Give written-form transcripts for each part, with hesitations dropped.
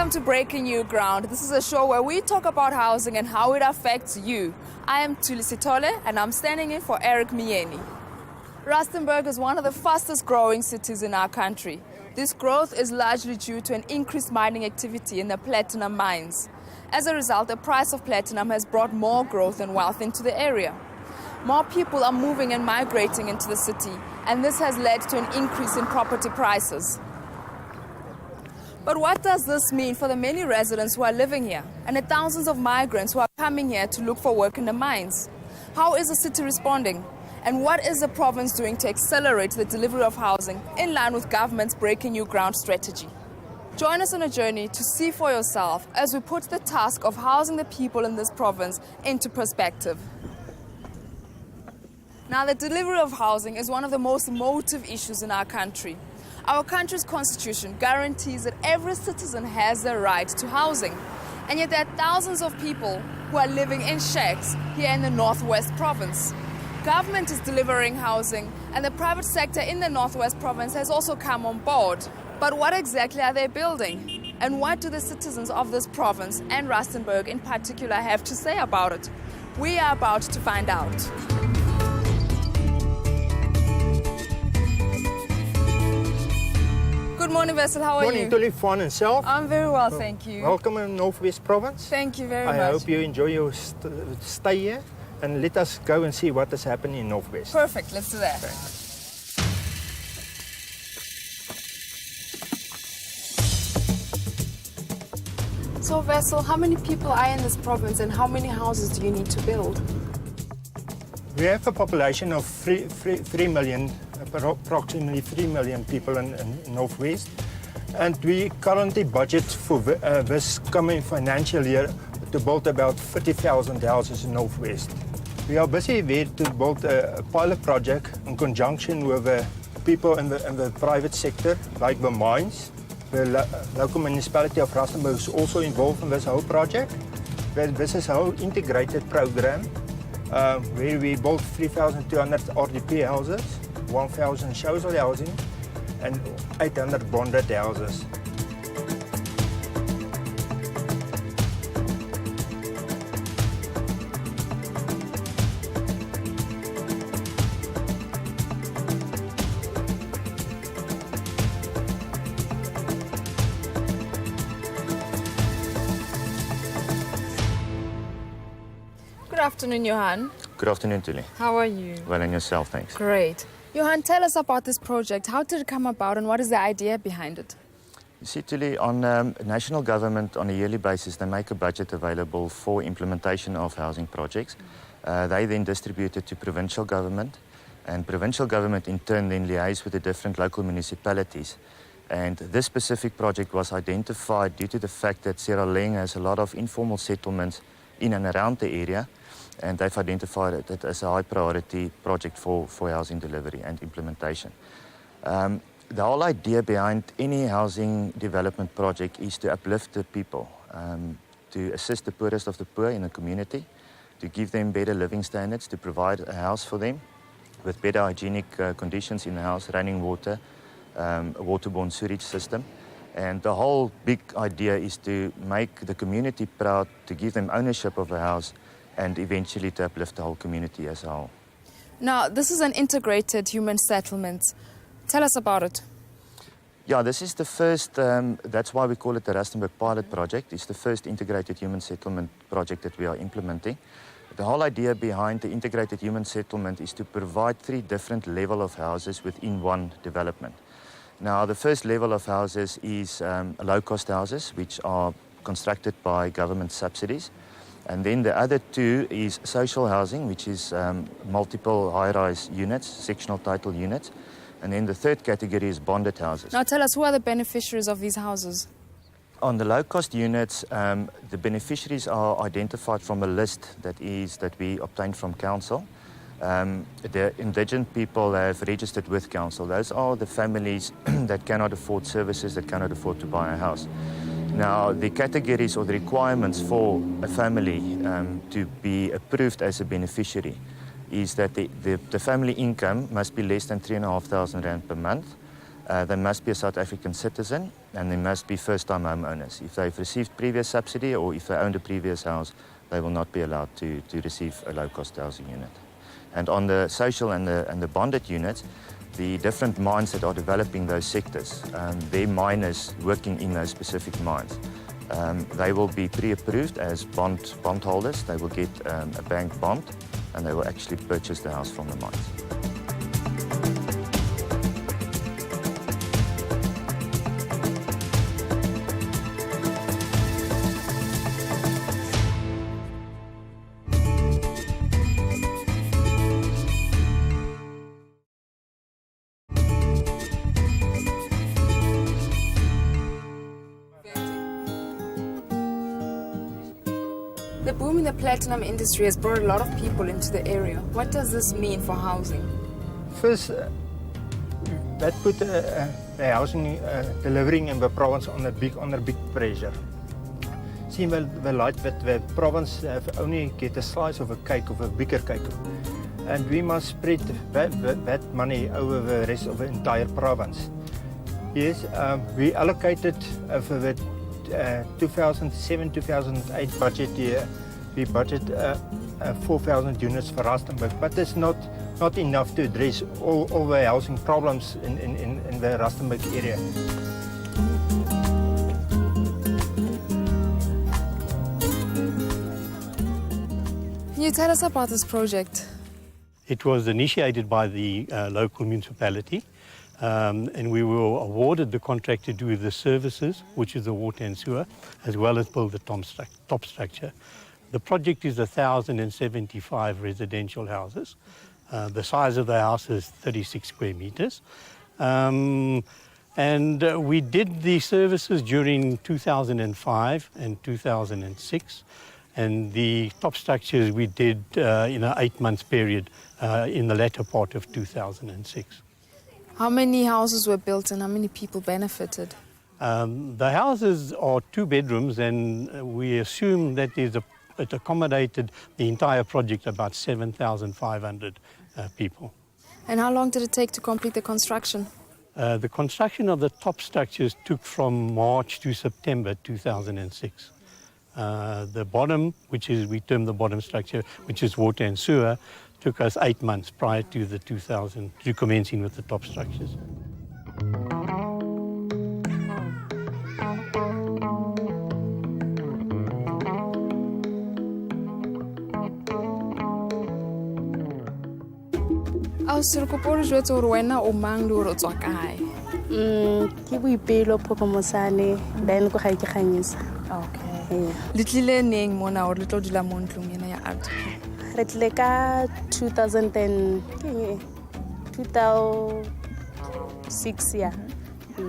Welcome to Breaking New Ground. This is a show where we talk about housing and how it affects you. I am Tulisi Tole and I'm standing in for Eric Mieni. Rustenburg is one of the fastest growing cities in our country. This growth is largely due to an increased mining activity in the platinum mines. As a result, the price of platinum has brought more growth and wealth into the area. More people are moving and migrating into the city, and this has led to an increase in property prices. But what does this mean for the many residents who are living here and the thousands of migrants who are coming here to look for work in the mines? How is the city responding? And what is the province doing to accelerate the delivery of housing in line with government's Breaking New Ground strategy? Join us on a journey to see for yourself as we put the task of housing the people in this province into perspective. Now, the delivery of housing is one of the most emotive issues in our country. Our country's constitution guarantees that every citizen has the right to housing. And yet there are thousands of people who are living in shacks here in the Northwest Province. Government is delivering housing, and the private sector in the Northwest Province has also come on board. But what exactly are they building? And what do the citizens of this province, and Rustenburg in particular, have to say about it? We are about to find out. Good morning, Vessel. How are you? Morning, Tully. Fine and self. I'm very well, thank you. Welcome in Northwest Province. Thank you very much. I hope you enjoy your stay here, and let us go and see what is happening in Northwest. Perfect, let's do that. So, Vessel, how many people are in this province and how many houses do you need to build? We have a population of 3 million, approximately 3 million people in Northwest, and we currently budget for this coming financial year to build about 30,000 houses in Northwest. We are busy there to build a pilot project in conjunction with people in the private sector, like the mines. The local municipality of Rustenburg is also involved in this whole project. This is a whole integrated program where we built 3,200 RDP houses, 1,000 social housing, and 800 bonded houses. Good afternoon, Johan. Good afternoon, Tilly. How are you? Well, and yourself, thanks. Great. Johan, tell us about this project. How did it come about and what is the idea behind it? You see, Tilly, on national government, on a yearly basis, they make a budget available for implementation of housing projects. They then distribute it to provincial government, and provincial government in turn then liaise with the different local municipalities. And this specific project was identified due to the fact that Sierra Leone has a lot of informal settlements in and around the area, and they've identified it as a high priority project for housing delivery and implementation. The whole idea behind any housing development project is to uplift the people, to assist the poorest of the poor in the community, to give them better living standards, to provide a house for them with better hygienic conditions in the house, running water, a waterborne sewage system. And the whole big idea is to make the community proud, to give them ownership of a house, and eventually to uplift the whole community as a whole. Now, this is an integrated human settlement. Tell us about it. Yeah, this is the first, that's why we call it the Rustenburg Pilot Project. It's the first integrated human settlement project that we are implementing. The whole idea behind the integrated human settlement is to provide 3 different levels of houses within one development. Now, the first level of houses is low-cost houses, which are constructed by government subsidies. And then the other 2 is social housing, which is multiple high-rise units, sectional title units. And then the third category is bonded houses. Now tell us, who are the beneficiaries of these houses? On the low-cost units, the beneficiaries are identified from a list that we obtained from council. The indigent people have registered with council. Those are the families that cannot afford services, that cannot afford to buy a house. Now, the categories or the requirements for a family to be approved as a beneficiary is that the family income must be less than 3,500 rand per month. They must be a South African citizen and they must be first-time homeowners. If they've received previous subsidy or if they owned a previous house, they will not be allowed to receive a low-cost housing unit. And on the social and the bonded units, the different mines that are developing those sectors, their miners working in those specific mines, they will be pre-approved as bondholders. They will get a bank bond and they will actually purchase the house from the mines. The boom in the platinum industry has brought a lot of people into the area. What does this mean for housing? First, that put the housing delivering in the province under big pressure. See, the light that the province have only get a slice of a cake, of a bigger cake, and we must spread that money over the rest of the entire province. Yes, we allocated for the 2007-2008 budget year, we budget 4,000 units for Rustenburg, but it's not enough to address all the housing problems in the Rustenburg area. Can you tell us about this project? It was initiated by the local municipality. And we were awarded the contract to do the services, which is the water and sewer, as well as build the top structure. The project is 1,075 residential houses. The size of the house is 36 square meters. And we did the services during 2005 and 2006. And the top structures we did in an 8-month period in the latter part of 2006. How many houses were built and how many people benefited? The houses are 2 bedrooms and we assume that it accommodated the entire project about 7,500 people. And how long did it take to complete the construction? The construction of the top structures took from March to September 2006. The bottom, we term the bottom structure, which is water and sewer, took us 8 months prior to commencing with the top structures. Ke kopa o re jwetse hore wena o mang le hore o tswa kae? Ke Boipelo Phokomosane, then ko gae ke Ganyisa. Okay. Le tlile neng mona hore le tlo dula mo ntlong ena ya art? Re tlile ka 2006 ya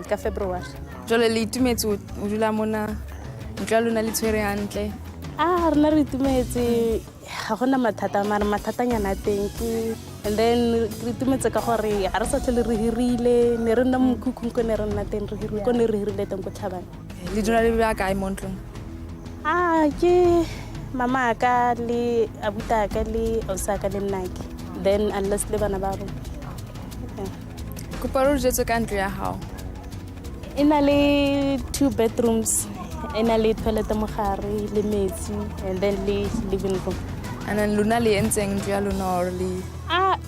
ka February. Jwale le itumetse o dula mona ntlo ya lona le tshwere hantle? Rena re itumetse ga gona mathata mara mathatanyana teng ke and then re itumetse ka gore ga re sa tle re hirile ne re nna mokhukhung ko ne re nna teng re hirile ko ne re hirile teng ko Tlhabane. Le dula le ba kae mo ntlong? Ke mama ka le abuta ka le osaka le nnake then unless le bana ba rona. Kopa re jwetse ka ntlo ya hao. E na le 2 bedrooms, e na le toilet mo gare le metsi and then le living room. And then luna le entseng ntlo ya lona or le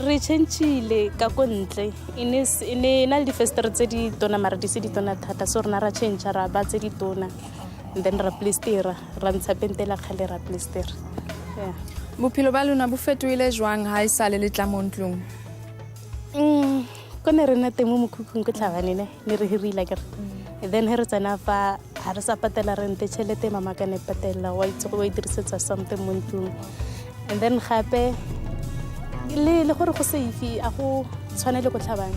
re changeile ka ko ntle ene na le difestere tse di tona mara di se di tona thata so rena ra change ra ba tse di tona and then ra plastera ra ntsha pentela khale ra plastera. Bophelo ba lona bo fetoile jwang ha isale le tla mo ntlong? Ko ne re na teng mo mokhukhung ko Tlhabane ne re hirile ke and then re tsena fa ha re sa patela rente tšhelete mama ka ne patela wa itse go dirisetsa something mo ntlong and then gape le gore go safe a go tshwanele go Tlhabane.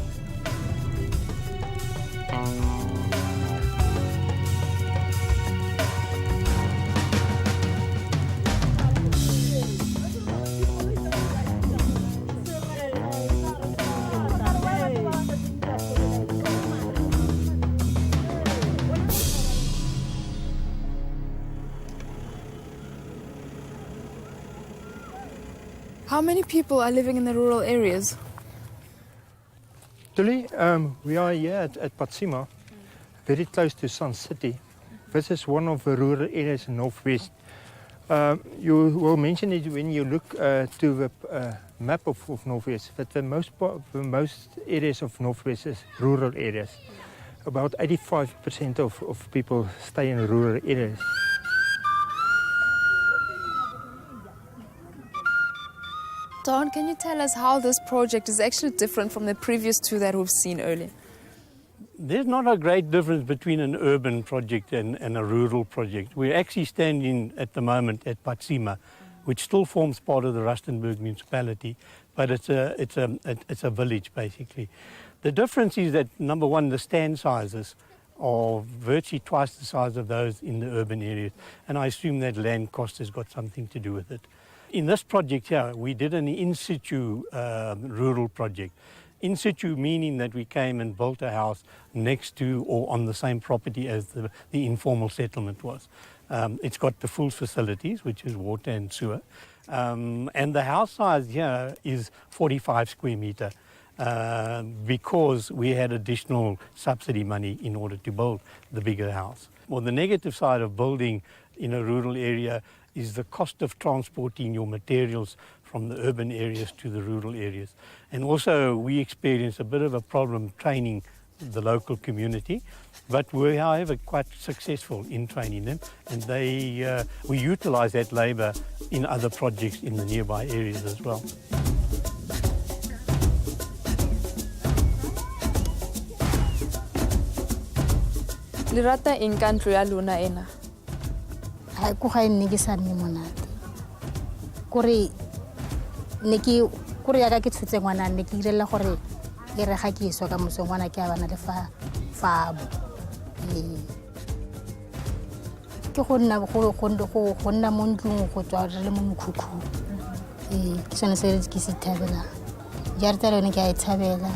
How many people are living in the rural areas? Tuli, we are here at Patsima, very close to Sun City. This is one of the rural areas in Northwest. You will mention it when you look to the map of Northwest, that the most areas of Northwest is rural areas. About 85% of people stay in rural areas. Don, can you tell us how this project is actually different from the previous two that we've seen earlier? There's not a great difference between an urban project and a rural project. We're actually standing at the moment at Patsima, which still forms part of the Rustenburg municipality, but it's a village basically. The difference is that, number one, the stand sizes are virtually twice the size of those in the urban areas, and I assume that land cost has got something to do with it. In this project here, we did an in situ rural project. In situ meaning that we came and built a house next to or on the same property as the informal settlement was. It's got the full facilities, which is water and sewer. And the house size here is 45 square metre because we had additional subsidy money in order to build the bigger house. Well, the negative side of building in a rural area is the cost of transporting your materials from the urban areas to the rural areas. And also we experience a bit of a problem training the local community, but we're however quite successful in training them, and we utilize that labour in other projects in the nearby areas as well. Lirata in country ya luna ena. Hai ko ga nne ke sa nne monate kore ne ke kore ya ka ke tshotse ngwana ne ke direla gore ke re ga ke iswa ka mosong ngwana ke a bana le fa ke go nna mo ntlong go tswa re le mo mokhukhu ke sone se ke se thabela jarta le ne ke a e thabela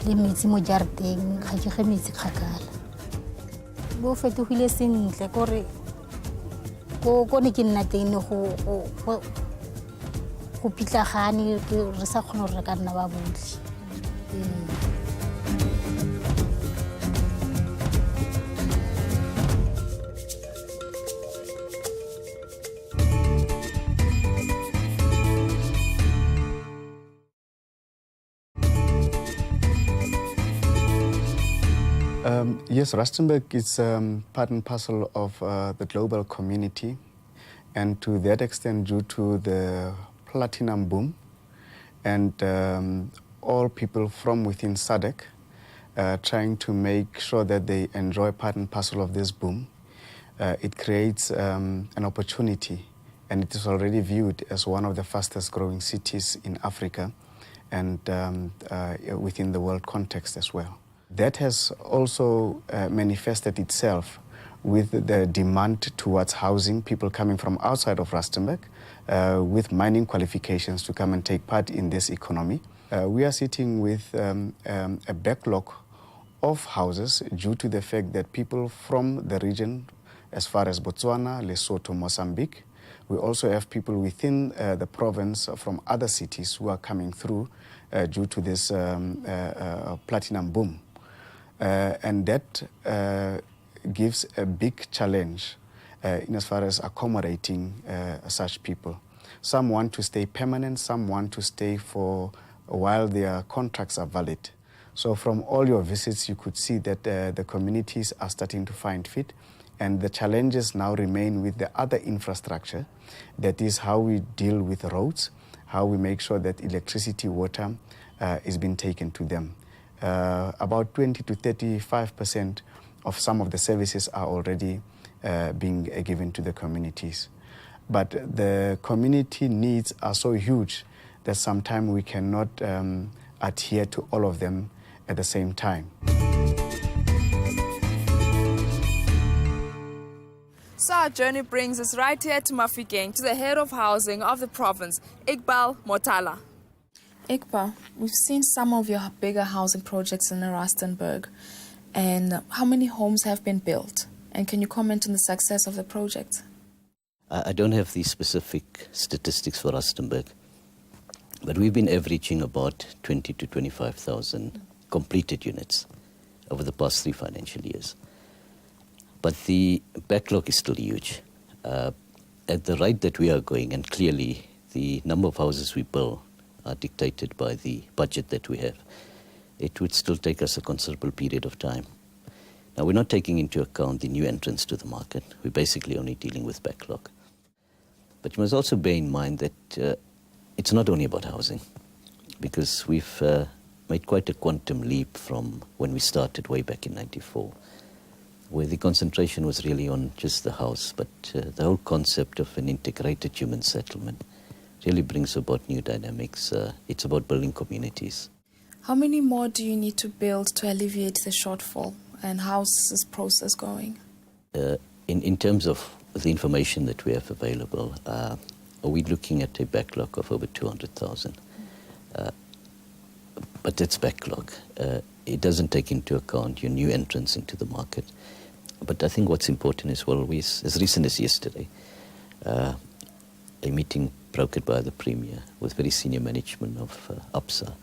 le metsi mo jarteng ga ke ge metsi kgakala bo fetogile sentle kore ko ne ke nna teng go pitlagane re sa kgona gore re ka nna ba botlhe. Yes, Rustenburg is part and parcel of the global community, and to that extent due to the platinum boom and all people from within SADC trying to make sure that they enjoy part and parcel of this boom. It creates an opportunity, and it is already viewed as one of the fastest growing cities in Africa and within the world context as well. That has also manifested itself with the demand towards housing, people coming from outside of Rustenburg with mining qualifications to come and take part in this economy. We are sitting with a backlog of houses due to the fact that people from the region, as far as Botswana, Lesotho, Mozambique, we also have people within the province from other cities who are coming through due to this platinum boom. And that gives a big challenge in as far as accommodating such people. Some want to stay permanent, some want to stay for while their contracts are valid. So from all your visits, you could see that the communities are starting to find fit, and the challenges now remain with the other infrastructure. That is how we deal with roads, how we make sure that electricity, water is being taken to them. About 20 to 35% of some of the services are already being given to the communities. But the community needs are so huge that sometimes we cannot adhere to all of them at the same time. So our journey brings us right here to Mafikeng, to the head of housing of the province, Iqbal Motala. Iqbal, we've seen some of your bigger housing projects in Rustenburg. And how many homes have been built? And can you comment on the success of the project? I don't have the specific statistics for Rustenburg, but we've been averaging about 20 to 25,000 completed units over the past 3 financial years. But the backlog is still huge. At the rate that we are going, and clearly the number of houses we build are dictated by the budget that we have, it would still take us a considerable period of time. Now, we're not taking into account the new entrants to the market. We're basically only dealing with backlog. But you must also bear in mind that it's not only about housing, because we've made quite a quantum leap from when we started way back in '94, where the concentration was really on just the house, but the whole concept of an integrated human settlement really brings about new dynamics. It's about building communities. How many more do you need to build to alleviate the shortfall? And how's this process going? In terms of the information that we have available, we're looking at a backlog of over 200,000. But that's backlog. It doesn't take into account your new entrants into the market. But I think what's important as well, as recent as yesterday, a meeting brokered by the Premier with very senior management of ABSA.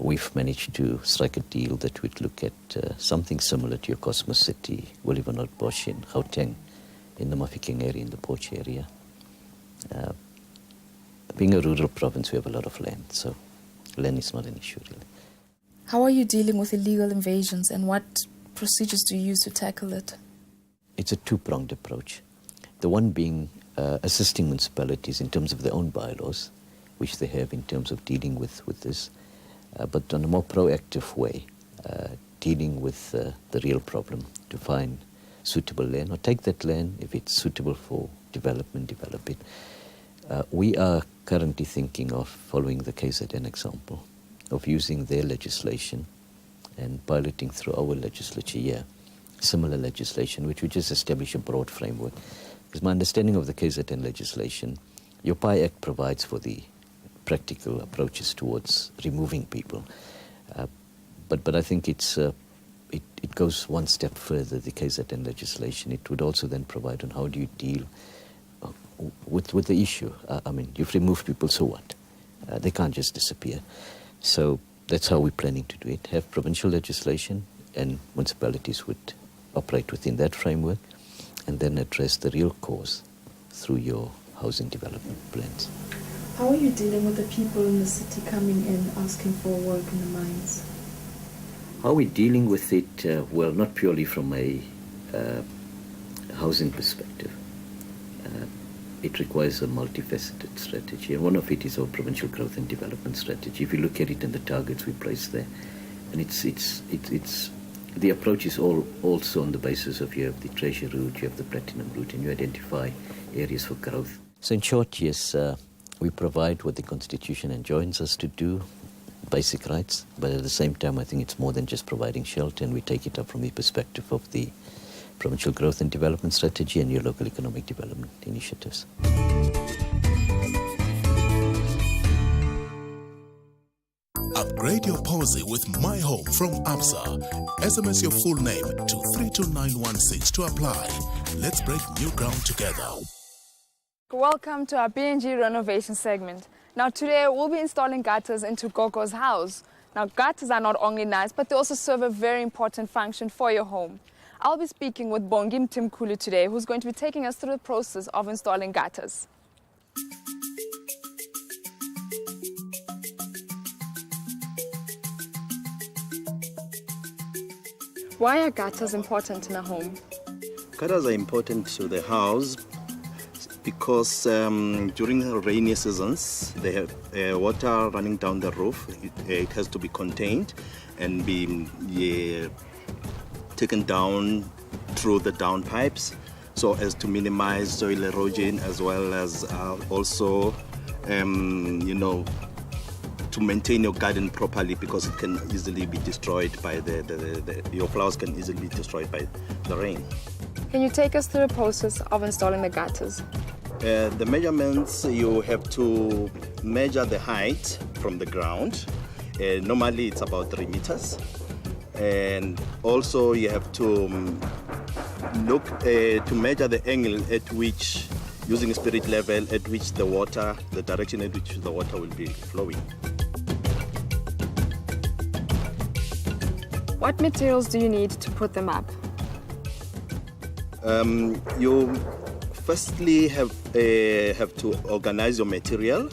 We've managed to strike a deal that would look at something similar to your Cosmos City, Willimanot Bosch in Gauteng, in the Mafikeng area, in the Poch area. Being a rural province, we have a lot of land, so land is not an issue really. How are you dealing with illegal invasions and what procedures do you use to tackle it? It's a two-pronged approach. The one being assisting municipalities in terms of their own bylaws, which they have in terms of dealing with this, but on a more proactive way, dealing with the real problem to find suitable land, or take that land, if it's suitable for development, develop it. We are currently thinking of following the KZN example, of using their legislation and piloting through our legislature here, similar legislation, which would just establish a broad framework. Because my understanding of the KZN legislation, your PI Act provides for the practical approaches towards removing people. But I think it goes one step further, the KZN legislation. It would also then provide on how do you deal with the issue. I mean, you've removed people, so what? They can't just disappear. So that's how we're planning to do it. Have provincial legislation, and municipalities would operate within that framework, and then address the real cause through your housing development plans. How are you dealing with the people in the city coming in asking for work in the mines? How are we dealing with it? Well, not purely from a housing perspective. It requires a multifaceted strategy, and one of it is our provincial growth and development strategy. If you look at it and the targets we place there, and it's the approach is also on the basis of you have the treasure route, you have the platinum route, and you identify areas for growth. So in short, yes, we provide what the Constitution enjoins us to do, basic rights, but at the same time, I think it's more than just providing shelter, and we take it up from the perspective of the provincial growth and development strategy and your local economic development initiatives. Upgrade your policy with My Home from ABSA. SMS your full name to 32916 to apply. Let's break new ground together. Welcome to our BNG renovation segment. Now today we'll be installing gutters into Gogo's house. Now gutters are not only nice, but they also serve a very important function for your home. I'll be speaking with Bongi Mtimkulu today, who's going to be taking us through the process of installing gutters. Why are gutters important in a home? Gutters are important to the house because during the rainy seasons, they have water running down the roof. It has to be contained and be taken down through the down pipes so as to minimize soil erosion, as well as also, to maintain your garden properly, because it can easily be destroyed by your flowers can easily be destroyed by the rain. Can you take us through the process of installing the gutters? The measurements, you have to measure the height from the ground. Normally it's about 3 meters. And also you have to look to measure the angle at which, using a spirit level, at which the direction at which the water will be flowing. What materials do you need to put them up? You firstly have to organize your material,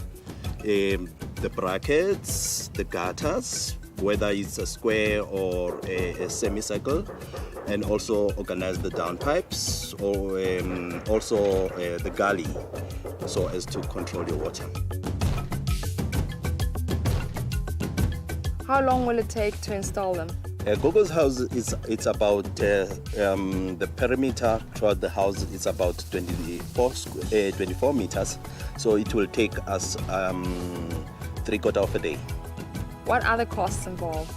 the brackets, the gutters, whether it's a square or a semicircle, and also organize the downpipes or also the gully, so as to control your water. How long will it take to install them? Gogo's house it's about the perimeter throughout the house is about 24 meters, so it will take us 3/4 of a day. What are the costs involved?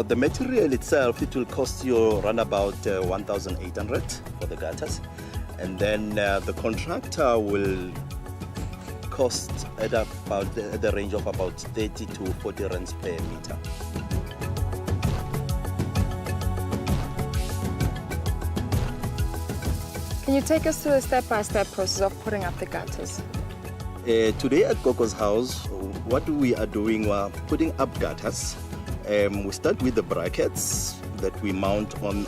The material itself, it will cost you around about 1,800 for the gutters, and then the contractor will cost at about the range of about 30 to 40 rands per meter. Can you take us through the step-by-step process of putting up the gutters? Today at Gogo's house, what we are doing, we're putting up gutters. We start with the brackets that we mount on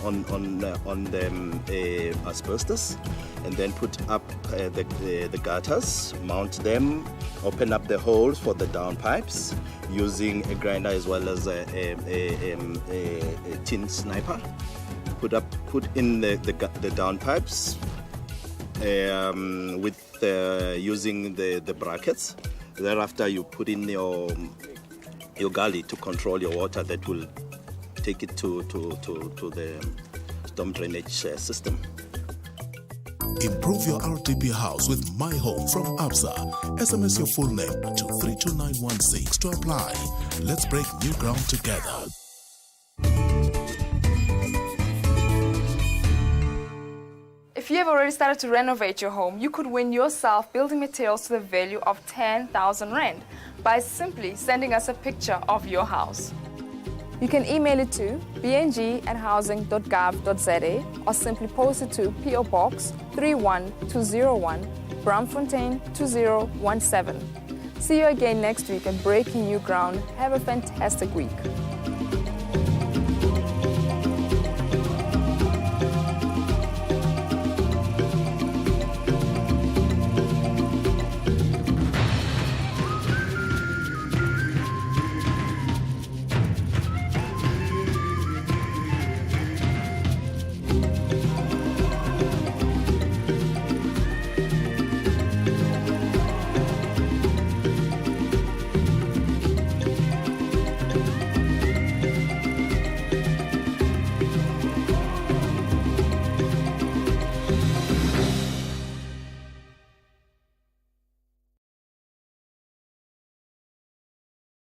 the asbestos, and then put up the gutters, mount them, open up the holes for the downpipes using a grinder as well as a tin sniper. Put in the downpipes with using the brackets. Thereafter, you put in your gully to control your water that will take it to the storm drainage system. Improve your RDP house with My Home from Absa. SMS your full name to 32916 to apply. Let's break new ground together. If you have already started to renovate your home, you could win yourself building materials to the value of 10,000 Rand by simply sending us a picture of your house. You can email it to bng@housing.gov.za or simply post it to PO Box 31201, Braamfontein 2017. See you again next week and breaking new ground. Have a fantastic week.